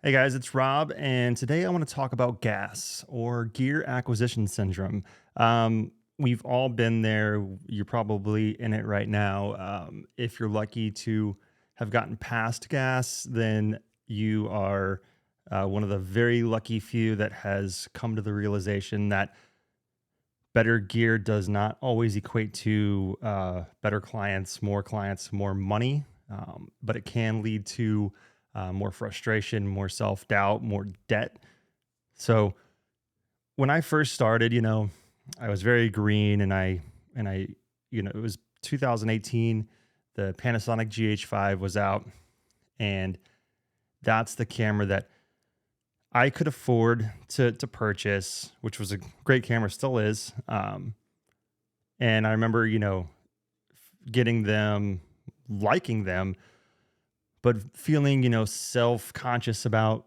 Hey guys, it's Rob, and today I want to talk about gas or gear acquisition syndrome. We've all been there. You're probably in it right now. If you're lucky to have gotten past gas, then you are one of the very lucky few that has come to the realization that better gear does not always equate to better clients, more money, but it can lead to more frustration, more self doubt, more debt. So when I first started, I was very green, and I, it was 2018. The Panasonic GH5 was out, and that's the camera that I could afford to purchase, which was a great camera, still is. And I remember, getting them, liking them, but feeling, self conscious about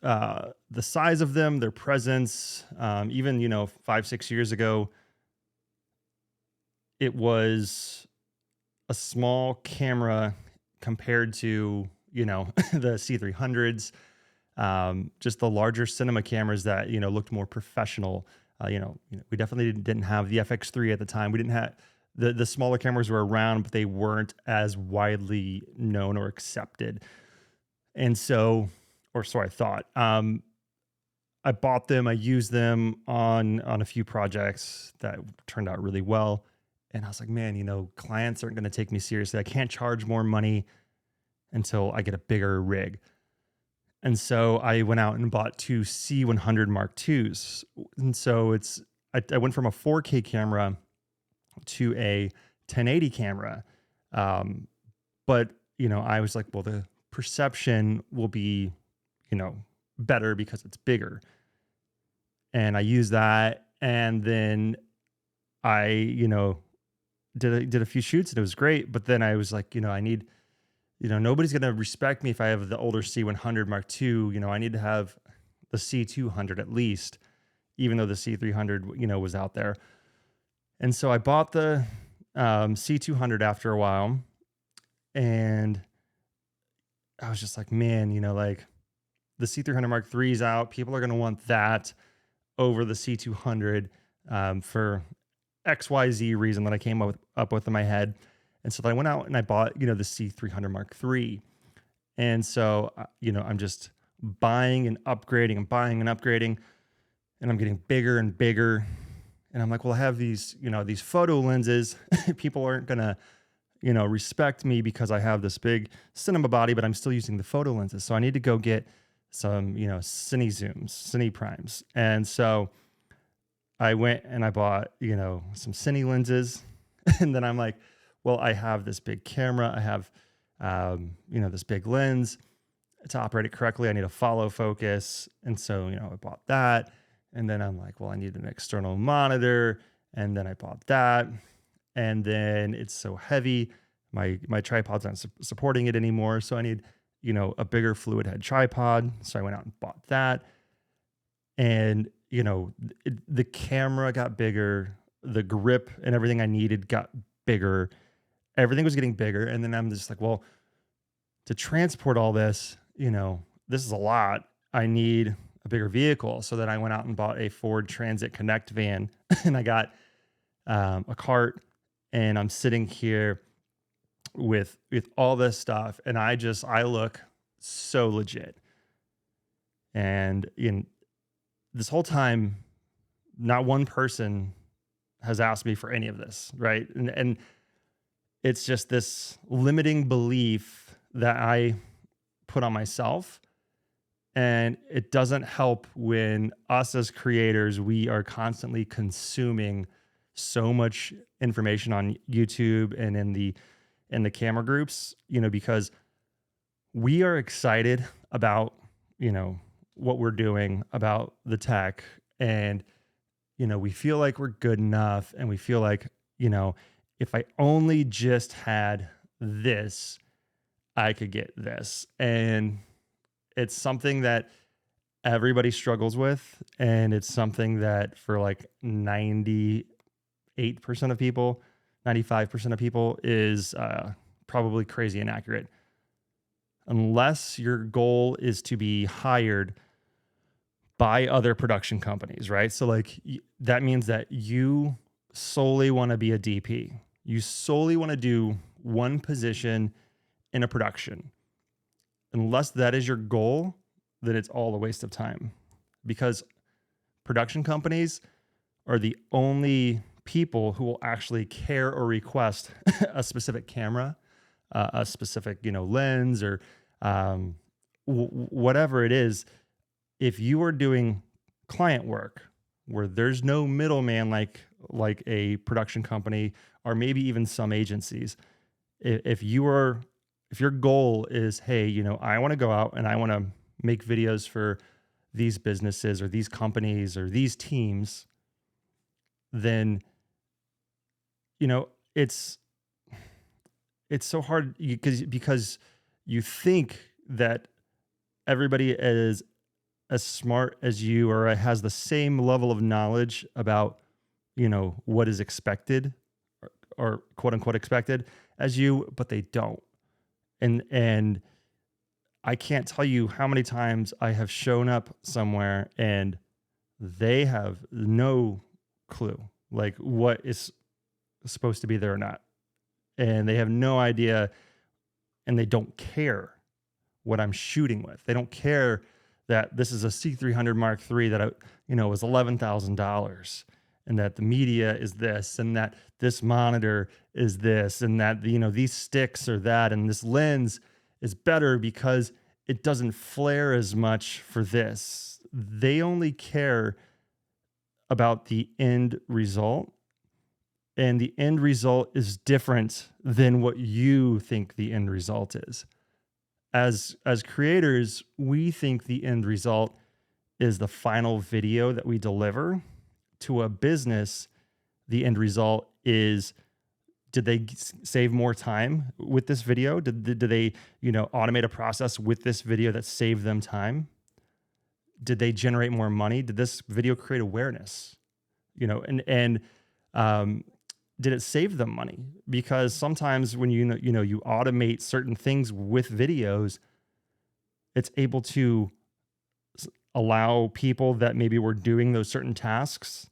the size of them, their presence. Even, 5, 6 years ago, it was a small camera compared to, the C300s, just the larger cinema cameras that, looked more professional. We definitely didn't have the FX3 at the time. We didn't have the smaller cameras were around, but they weren't as widely known or accepted. And so, or so I thought. I bought them. I used them on a few projects that turned out really well. And I was like, man, clients aren't going to take me seriously. I can't charge more money until I get a bigger rig. And so I went out and bought two C100 Mark IIs. And so I went from a 4K camera to a 1080 camera. Um, but, I was like, well, the perception will be, you know, better because it's bigger. And I used that. And then I, did a few shoots and it was great. But then I was like, I need, nobody's going to respect me if I have the older C100 Mark II. I need to have the C200 at least, even though the C300, was out there. And so I bought the C200 after a while, and I was just like, man, like the C300 Mark III is out. People are going to want that over the C200 for XYZ reason that I came up with in my head. And so I went out and I bought, the C300 Mark III. And so, I'm just buying and upgrading and buying and upgrading, and I'm getting bigger and bigger. And I'm like, well, I have these photo lenses. People aren't going to, respect me because I have this big cinema body, but I'm still using the photo lenses. So I need to go get some, cine zooms, cine primes. And so I went and I bought, some cine lenses. And then I'm like, well, I have this big camera. I have, this big lens to operate it correctly. I need a follow focus. And so, I bought that. And then I'm like, well, I need an external monitor. And then I bought that. And then it's so heavy. My tripod's not supporting it anymore. So I need, a bigger fluid head tripod. So I went out and bought that. And, the camera got bigger. The grip and everything I needed got bigger. Everything was getting bigger. And then I'm just like, well, to transport all this, this is a lot. I need a bigger vehicle. So then I went out and bought a Ford Transit Connect van, and I got a cart, and I'm sitting here with all this stuff, and I look so legit. And in this whole time, not one person has asked me for any of this, right? And it's just this limiting belief that I put on myself. And it doesn't help when us as creators, we are constantly consuming so much information on YouTube and in the camera groups, because we are excited about, what we're doing, about the tech, and we feel like we're good enough, and we feel like, if I only just had this, I could get this. And it's something that everybody struggles with, and it's something that for like 98% of people, 95% of people is probably crazy inaccurate. unless your goal is to be hired by other production companies, right? So like that means that you solely want to be a DP. You solely want to do one position in a production. Unless that is your goal, then it's all a waste of time, because production companies are the only people who will actually care or request a specific camera, a specific, lens, or whatever it is. If you are doing client work where there's no middleman, like a production company or maybe even some agencies, if your goal is, hey, I want to go out and I want to make videos for these businesses or these companies or these teams, then you know it's so hard because you think that everybody is as smart as you or has the same level of knowledge about what is expected, or quote unquote expected as you, but they don't. And I can't tell you how many times I have shown up somewhere and they have no clue like what is supposed to be there or not. And they have no idea, and they don't care what I'm shooting with. They don't care that this is a C300 Mark III that was $11,000, and that the media is this, and that this monitor is this, and that these sticks are that, and this lens is better because it doesn't flare as much for this. They only care about the end result, and the end result is different than what you think the end result is. As creators, we think the end result is the final video that we deliver. To a business, the end result is, did they save more time with this video? Did they automate a process with this video that saved them time? Did they generate more money? Did this video create awareness? And did it save them money? Because sometimes when you automate certain things with videos, it's able to allow people that maybe were doing those certain tasks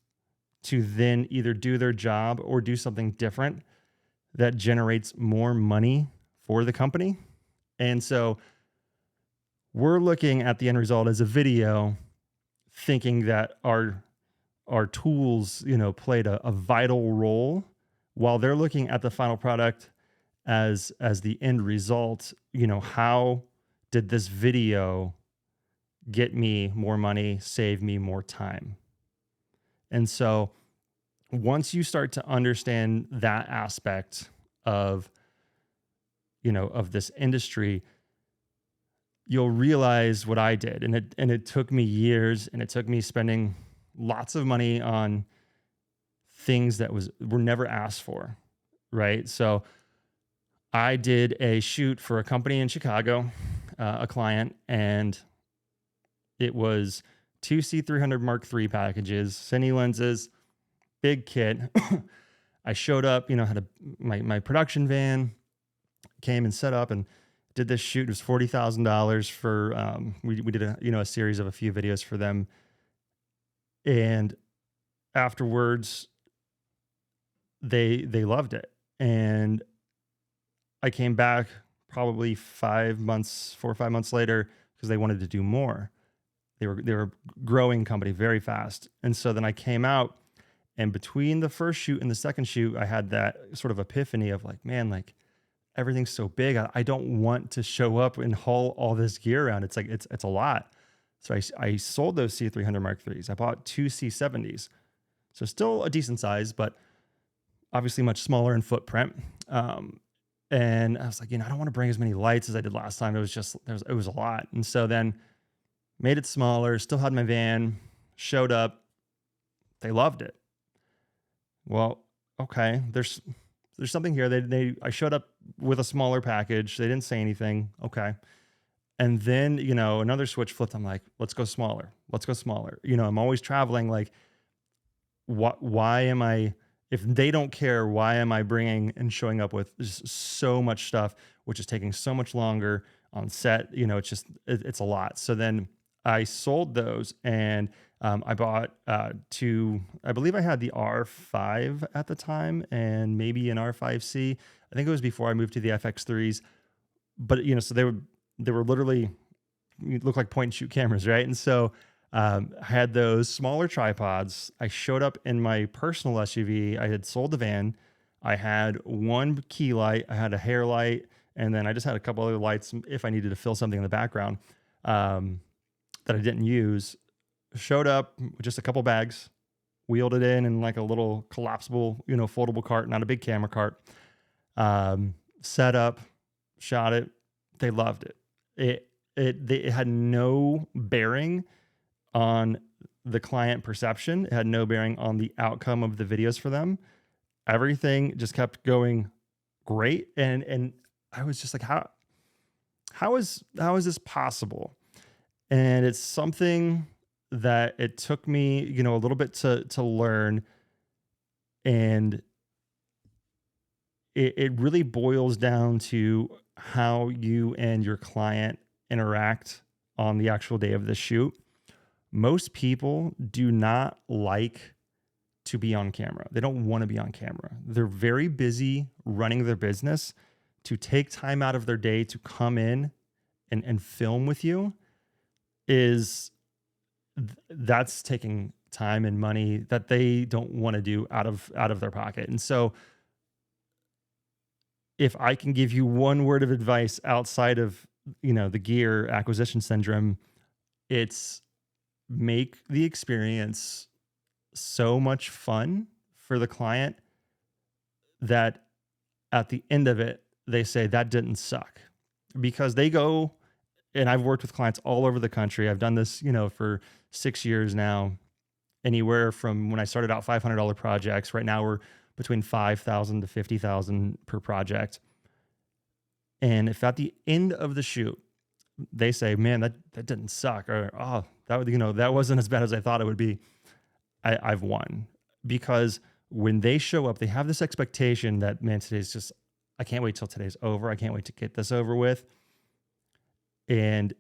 to then either do their job or do something different that generates more money for the company. And so we're looking at the end result as a video, thinking that our tools, played a vital role, while they're looking at the final product as the end result. How did this video get me more money, save me more time? And so once you start to understand that aspect of this industry, you'll realize what I did. And it took me years, and it took me spending lots of money on things that were never asked for, right? So I did a shoot for a company in Chicago, a client, and it was 2 C300 Mark III packages, Cine lenses, big kit. I showed up, had my production van, came and set up and did this shoot. It was $40,000 for, we did a series of a few videos for them. And afterwards, they loved it. And I came back probably 4 or 5 months later, because they wanted to do more. They were growing company very fast. And so then I came out, and between the first shoot and the second shoot, I had that sort of epiphany of like, man, like everything's so big. I don't want to show up and haul all this gear around. It's like, it's a lot. So I sold those C300 Mark IIIs. I bought 2 C70s. So still a decent size, but obviously much smaller in footprint. And I was like, I don't want to bring as many lights as I did last time. It was a lot. And so then made it smaller, still had my van, showed up. They loved it. Well, okay, there's something here. I showed up with a smaller package. They didn't say anything. Okay. And then, another switch flipped. I'm like, let's go smaller. Let's go smaller. I'm always traveling. Like, why am I, if they don't care, why am I bringing and showing up with just so much stuff, which is taking so much longer on set. It's just it's a lot. So then I sold those, and I bought two. I believe I had the R5 at the time, and maybe an R5C. I think it was before I moved to the FX3s. But so they were literally look like point and shoot cameras, right? And so I had those smaller tripods. I showed up in my personal SUV. I had sold the van. I had one key light. I had a hair light, and then I just had a couple other lights if I needed to fill something in the background that I didn't use. Showed up with just a couple bags, wheeled it in like a little collapsible, foldable cart, not a big camera cart. Set up, shot it. They loved it. It had no bearing on the client perception. It had no bearing on the outcome of the videos for them. Everything just kept going great. And I was just like, how is this possible? And it's something that it took me, a little bit to learn. And it really boils down to how you and your client interact on the actual day of the shoot. Most people do not like to be on camera. They don't want to be on camera. They're very busy running their business. To take time out of their day to come in and film with you that's taking time and money that they don't want to do out of their pocket. And so if I can give you one word of advice outside of, the gear acquisition syndrome, it's make the experience so much fun for the client that at the end of it, they say that didn't suck, because they go, and I've worked with clients all over the country. I've done this, for 6 years now, anywhere from when I started out $500 projects. Right now we're between $5,000 to $50,000 per project. And if at the end of the shoot, they say, man, that didn't suck, or, oh, that wasn't as bad as I thought it would be, I've won. Because when they show up, they have this expectation that, man, I can't wait till today's over. I can't wait to get this over with. And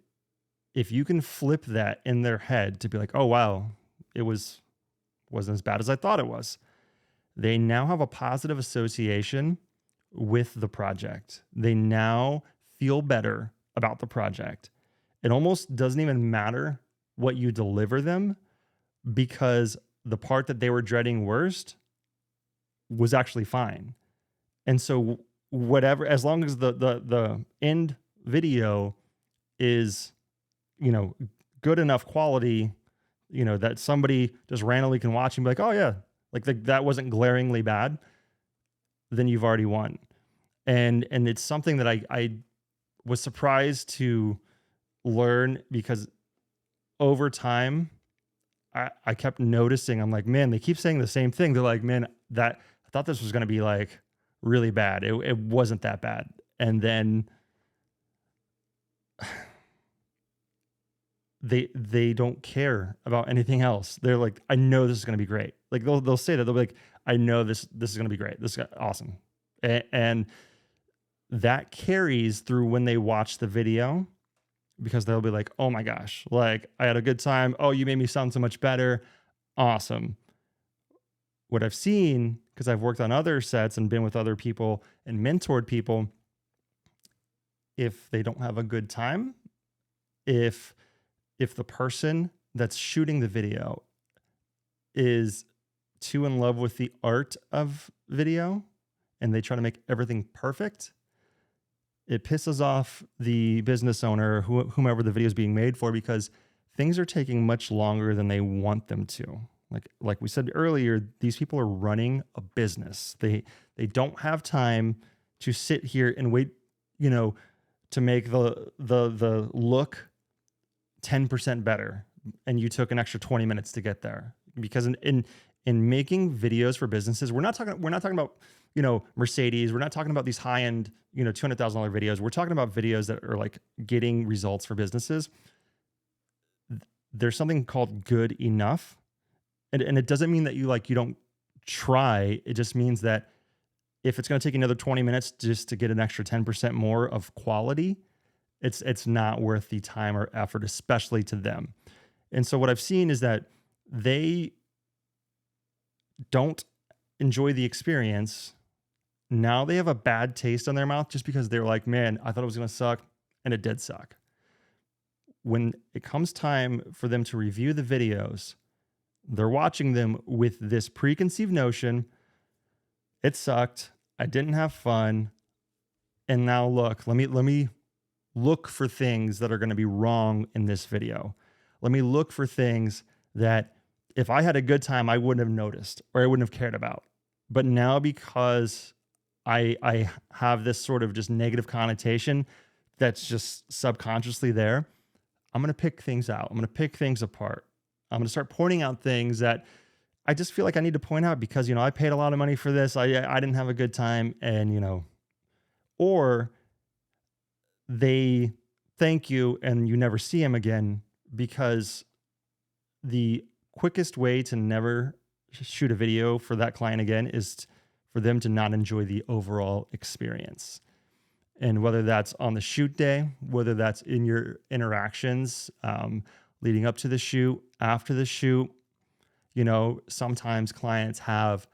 if you can flip that in their head to be like, oh, wow, it wasn't as bad as I thought it was, they now have a positive association with the project. They now feel better about the project. It almost doesn't even matter what you deliver them, because the part that they were dreading worst was actually fine. And so whatever, as long as the end video is, good enough quality, that somebody just randomly can watch and be like, oh yeah, like that wasn't glaringly bad, then you've already won. And it's something that I was surprised to learn, because over time I kept noticing, I'm like, man, they keep saying the same thing. They're like, man, I thought this was going to be like really bad. It wasn't that bad. And then they don't care about anything else. They're like, I know this is going to be great. Like they'll say that. They'll be like, I know this is going to be great. This is awesome. And that carries through when they watch the video, because they'll be like, oh my gosh, like I had a good time. Oh, you made me sound so much better. Awesome. What I've seen, because I've worked on other sets and been with other people and mentored people, if they don't have a good time, if the person that's shooting the video is too in love with the art of video and they try to make everything perfect, it pisses off the business owner, whomever the video is being made for, because things are taking much longer than they want them to. Like we said earlier, these people are running a business. They don't have time to sit here and wait, to make the look 10% better, and you took an extra 20 minutes to get there. Because in making videos for businesses, we're not talking about, Mercedes. We're not talking about these high-end, $200,000 videos. We're talking about videos that are like getting results for businesses. There's something called good enough. And it doesn't mean that you don't try. It just means that if it's going to take another 20 minutes just to get an extra 10% more of quality, It's not worth the time or effort, especially to them. And so what I've seen is that they don't enjoy the experience. Now they have a bad taste on their mouth just because they're like, man, I thought it was going to suck, and it did suck. When it comes time for them to review the videos, they're watching them with this preconceived notion: it sucked, I didn't have fun, and now look, let me look for things that are going to be wrong in this video. Let me look for things that if I had a good time, I wouldn't have noticed or I wouldn't have cared about. But now, because I have this sort of just negative connotation that's just subconsciously there, I'm going to pick things out. I'm going to pick things apart. I'm going to start pointing out things that I just feel like I need to point out because, I paid a lot of money for this. I didn't have a good time, and, or they thank you and you never see them again, because the quickest way to never shoot a video for that client again is for them to not enjoy the overall experience. And whether that's on the shoot day, whether that's in your interactions leading up to the shoot, after the shoot, sometimes clients have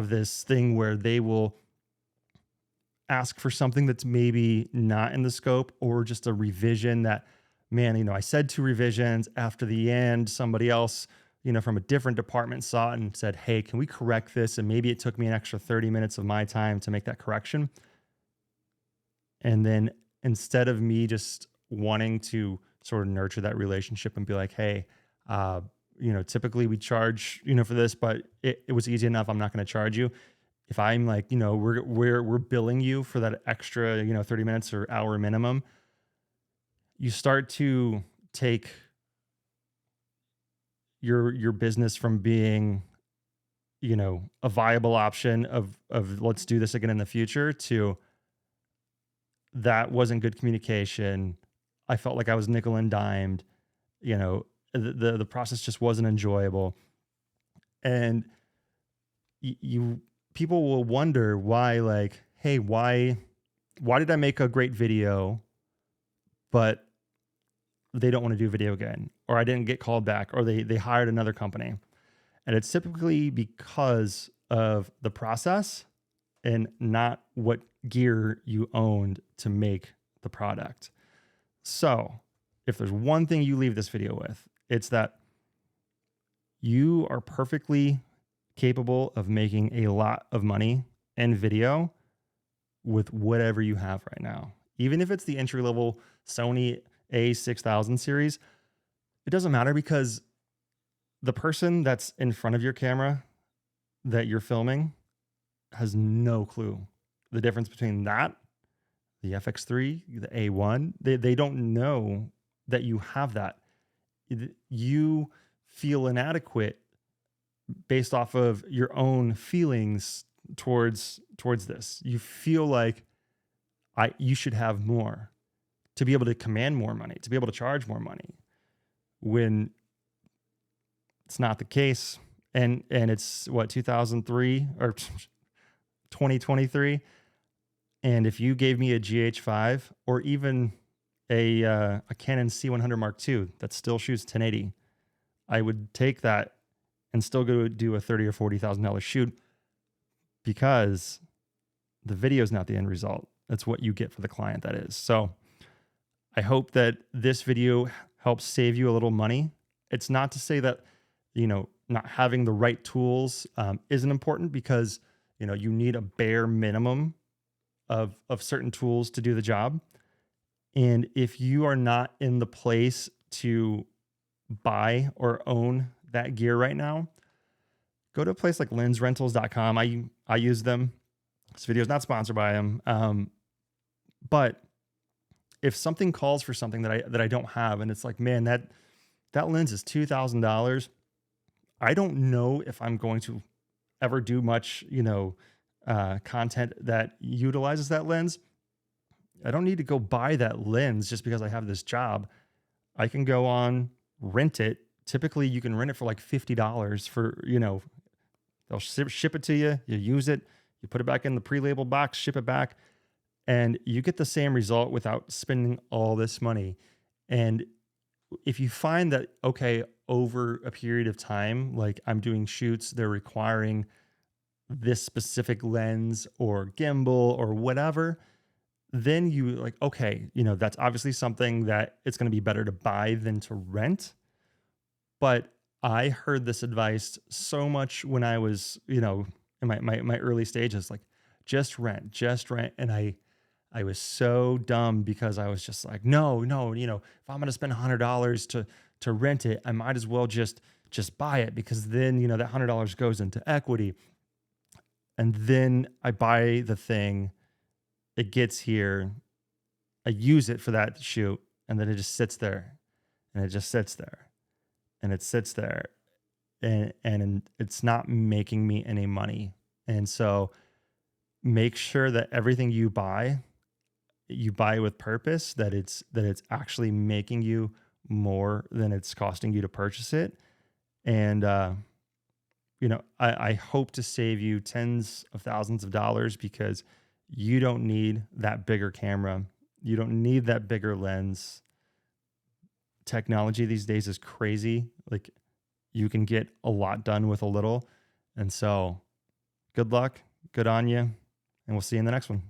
this thing where they will ask for something that's maybe not in the scope, or just a revision that, man, I said 2 revisions. After the end, somebody else, from a different department saw it and said, hey, can we correct this? And maybe it took me an extra 30 minutes of my time to make that correction. And then instead of me just wanting to sort of nurture that relationship and be like, hey, typically we charge, for this, but it was easy enough, I'm not going to charge you. If I'm like, we're billing you for that extra, 30 minutes or hour minimum, you start to take your business from being, a viable option of let's do this again in the future, to that wasn't good communication. I felt like I was nickel and dimed. The process just wasn't enjoyable. And people will wonder why, like, hey, why did I make a great video, but they don't want to do video again, or I didn't get called back, or they hired another company. And it's typically because of the process and not what gear you owned to make the product. So if there's one thing you leave this video with, it's that you are perfectly capable of making a lot of money in video with whatever you have right now. Even if it's the entry-level Sony A6000 series, it doesn't matter, because the person that's in front of your camera that you're filming has no clue the difference between that, the FX3, the A1. They don't know that you have that. You feel inadequate based off of your own feelings towards this. You feel like you should have more to be able to command more money, to be able to charge more money, when it's not the case. And it's what, 2003 or 2023. And if you gave me a GH5 or even a Canon C100 Mark II that still shoots 1080, I would take that and still go do a $30,000 or $40,000 shoot, because the video is not the end result. That's what you get for the client, that is. So I hope that this video helps save you a little money. It's not to say that, not having the right tools isn't important, because, you need a bare minimum of certain tools to do the job. And if you are not in the place to buy or own that gear right now, go to a place like lensrentals.com. I use them. This video is not sponsored by them. But if something calls for something that I don't have, and it's like, man, that lens is $2,000. I don't know if I'm going to ever do much, content that utilizes that lens. I don't need to go buy that lens just because I have this job. I can go on, rent it. Typically you can rent it for like $50 for, they'll ship it to you. You use it, you put it back in the pre-labeled box, ship it back. and you get the same result without spending all this money. And if you find that, okay, over a period of time, like I'm doing shoots, they're requiring this specific lens or gimbal or whatever, then you like, okay, that's obviously something that it's going to be better to buy than to rent. But I heard this advice so much when I was, in my early stages, like just rent, just rent. And I was so dumb because I was just like, no, no, if I'm gonna spend $100 to rent it, I might as well just buy it, because then that $100 goes into equity. And then I buy the thing, it gets here, I use it for that shoot, and then it just sits there, and it just sits there, and it sits there, and it's not making me any money. And so make sure that everything you buy with purpose, that it's actually making you more than it's costing you to purchase it. And I hope to save you tens of thousands of dollars, because you don't need that bigger camera, you don't need that bigger lens. Technology these days is crazy. Like, you can get a lot done with a little. And so good luck, good on you, and we'll see you in the next one.